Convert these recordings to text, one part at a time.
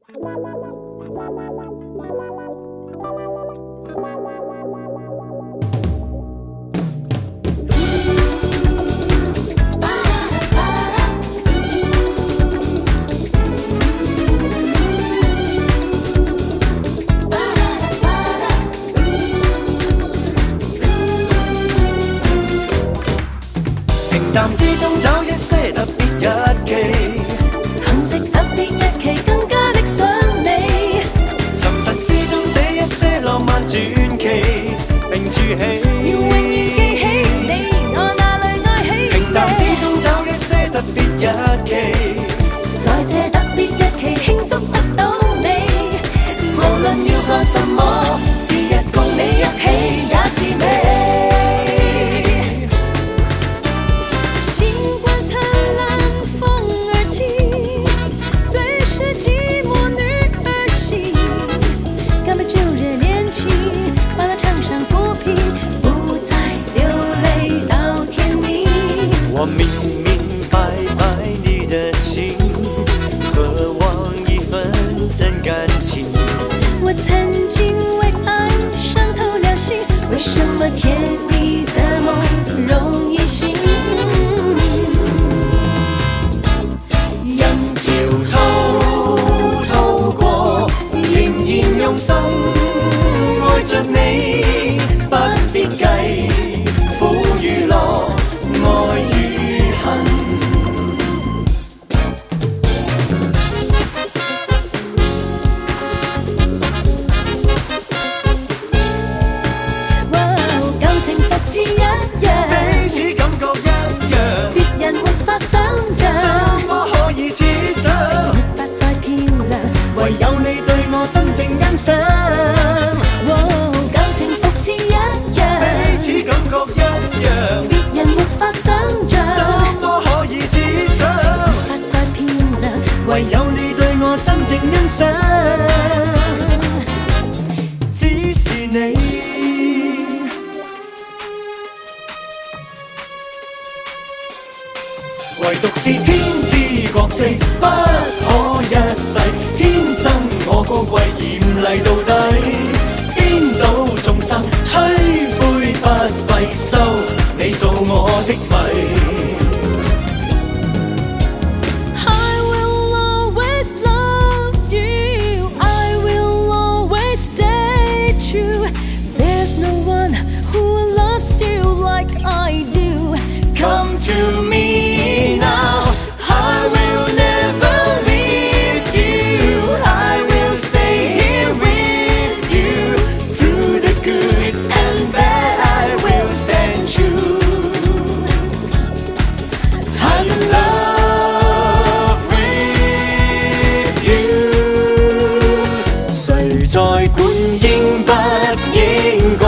平淡之中找一些特別日期，憑藉特別日期更加的想你。沉實之中寫一些浪漫傳奇，並儲起。要永遠記起你，我那裏愛起你。平淡之中找一些特別日期，在這特別日期慶祝得到你。無論要幹什麼，是日共你一起也是美。我明明白白你的心，渴望一份真感情。我曾經為愛傷透了心，為什麼甜蜜的夢容易醒？人潮滔過，仍然用心愛着你，不必計苦與樂，愛與恨。舊情復似一樣，彼此感覺一樣，別人沒法想像，怎麼可以似想？沒法再漂亮，唯有你對我真正欣賞。舊情復似一樣，彼此感覺一樣，別人沒法想像，怎麼可以似想？沒法再漂亮，唯有你對我真正欣賞。只是你，唯獨是天之國色，不可一世。天生我高貴，嚴厲到底，顛倒眾生，吹灰不廢，收你做我的迷。I will always love you, I will always stay true. There's no one who loves you like I do. Come to me now, I will never leave you. I will stay here with you. Through the good and bad, I will stand true. I'm in love with you. 誰在管應不應該？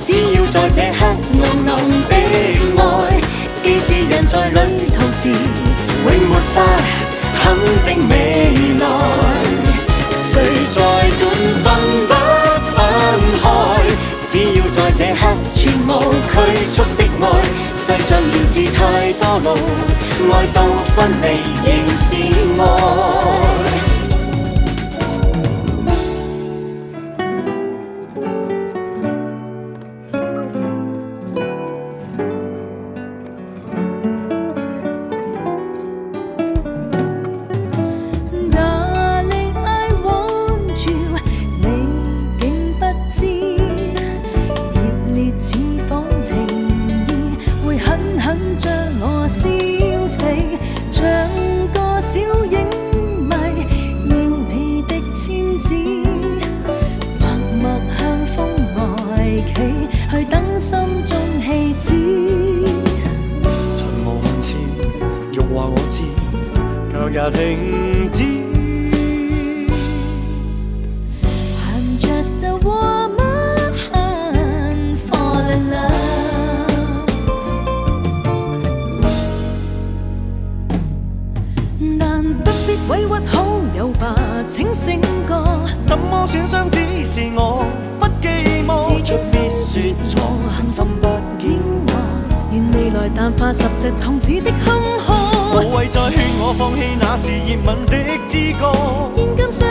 只要在這刻濃濃的愛，既是人在旅途時，永沒法肯定未來。誰在管分不分開？只要在這刻全無拘束的愛，世上原是太多路，愛到分離仍是愛。Darling, I want you， 你竟不知，熱烈似火情意，會狠狠將我燒死，像個小影迷，要你的簽字，默默向風外企，去等心中氣子。循無限次，欲話我知，卻也停止。I'm just a woman, fall in love， 但不必委屈好友吧，請醒覺。怎麼損傷只是我，不寄望。知道必說錯，狠心不見我。願未來淡化十隻痛子的坎坷，無謂再勸我放棄那時熱吻的知覺。現今相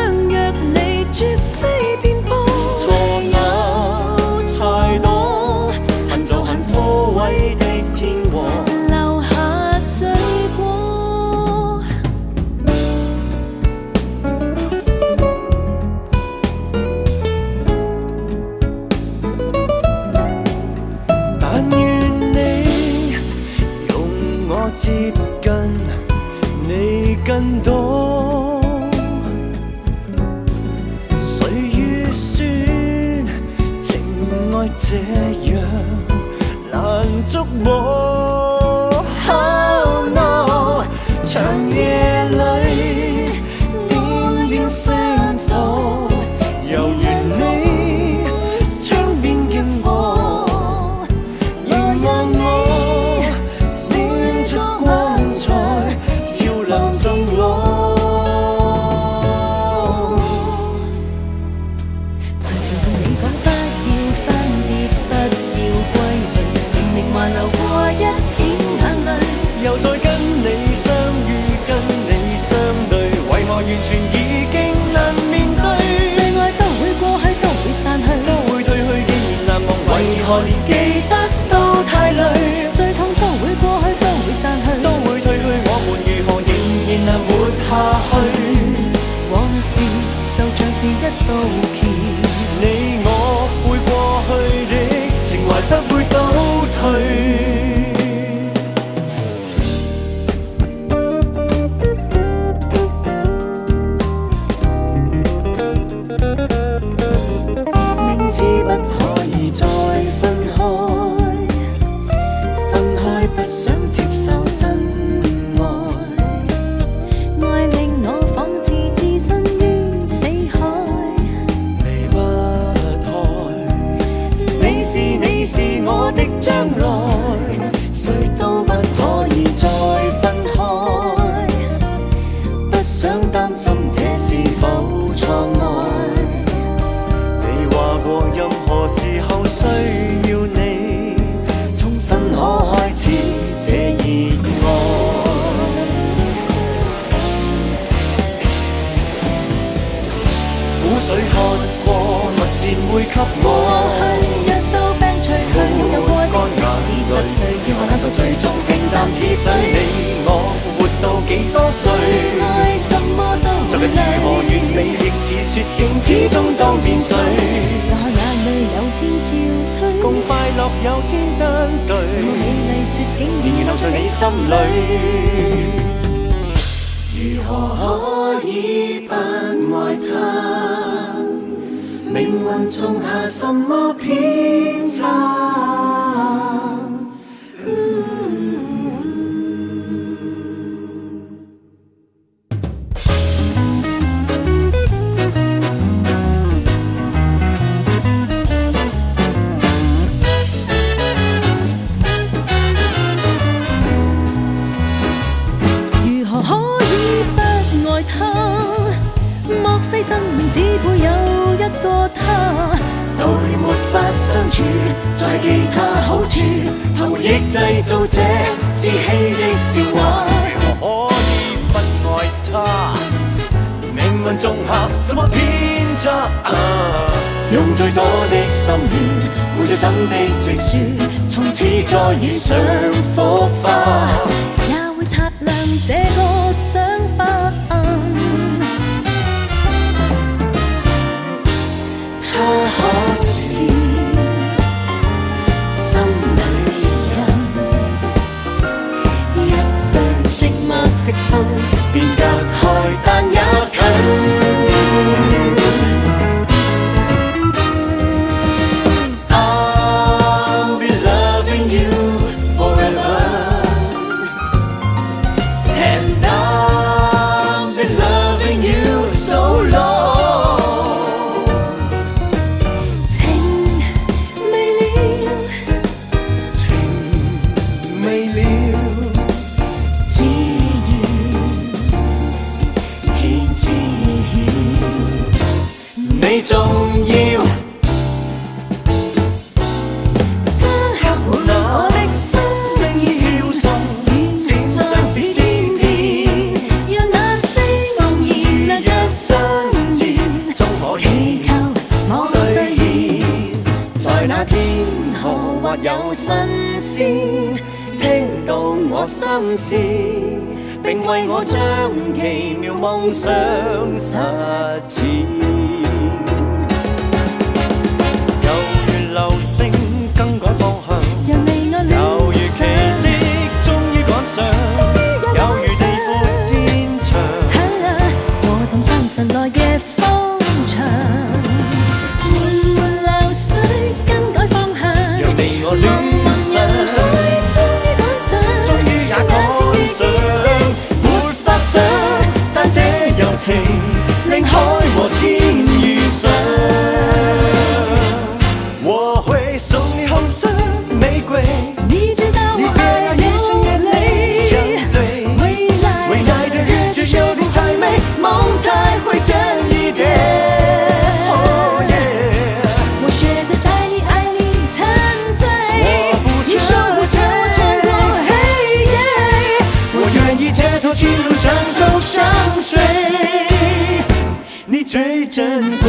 這樣難捉摸。Oh no， 長夜裏點點星火，猶如你窗邊嘅火，凝望我閃出光彩，照亮心我。從前同你講不要分別，不要歸類，明明還流過一點眼淚。又再跟你相遇，跟你相對，為何完全已經難面對？最愛都會過去，都會散去，都會退去，既然難忘，為何連記得都太累？最痛都會過去，都會散去，都會退去，我們如何仍然能活下去？往事就像是一道橋，你我會過去的情懷不會倒退。明知不可以再分開，分開不想接受新愛。愛令我仿似置身於死海，離不開，你是我的將來，誰都不可以再分開，不想擔心這是否錯愛。你話過任何時候需要你，重新可開始這熱愛。苦水喝過，蜜餞會給我。藥到病除去，有過的即使失去，要我忍受最終平淡似水。你我活到幾多歲？愛什麼都昨日如何完美，亦似雪景，始終都變碎。我眼淚有天潮退，共快樂有天單對，我美麗雪景仍然留在你心裏。如何可以不愛他？命運種下什麼偏差？如何可以不愛他？莫非生命只配有一個他？道理沒法相處，再記他好處，怕回憶製造這稚氣的笑話。如何可以不愛他？命運種下什麼偏差？用最多的心血，換最深的植樹，從此再遇上火花。也會擦亮這個傷疤。他可是心裏人，一對寂寞的心便隔開，但也近。I'll be loving you forever, and I'll be loving you so long.你重要，將刻滿我的心聲飄送，線上別先變，讓那些心意亮着心願，終可祈求我兌現。在那天河或有新鮮，聽到我心事，並為我將奇妙夢想實踐。流星更改方向，讓你我猶如奇蹟終於趕上，猶如地闊天長。我怎相信來夜方長？緩緩流水更改方向，情，令海和天遇上。我會送你紅色玫瑰，你知道你別我愛讓一生眼淚相對。未來的日子有你才美，夢才會真一點。Oh yeah，我學着在你愛裡沉醉，你守護着我穿過黑夜，我願意街頭情路相守相隨，你最珍貴。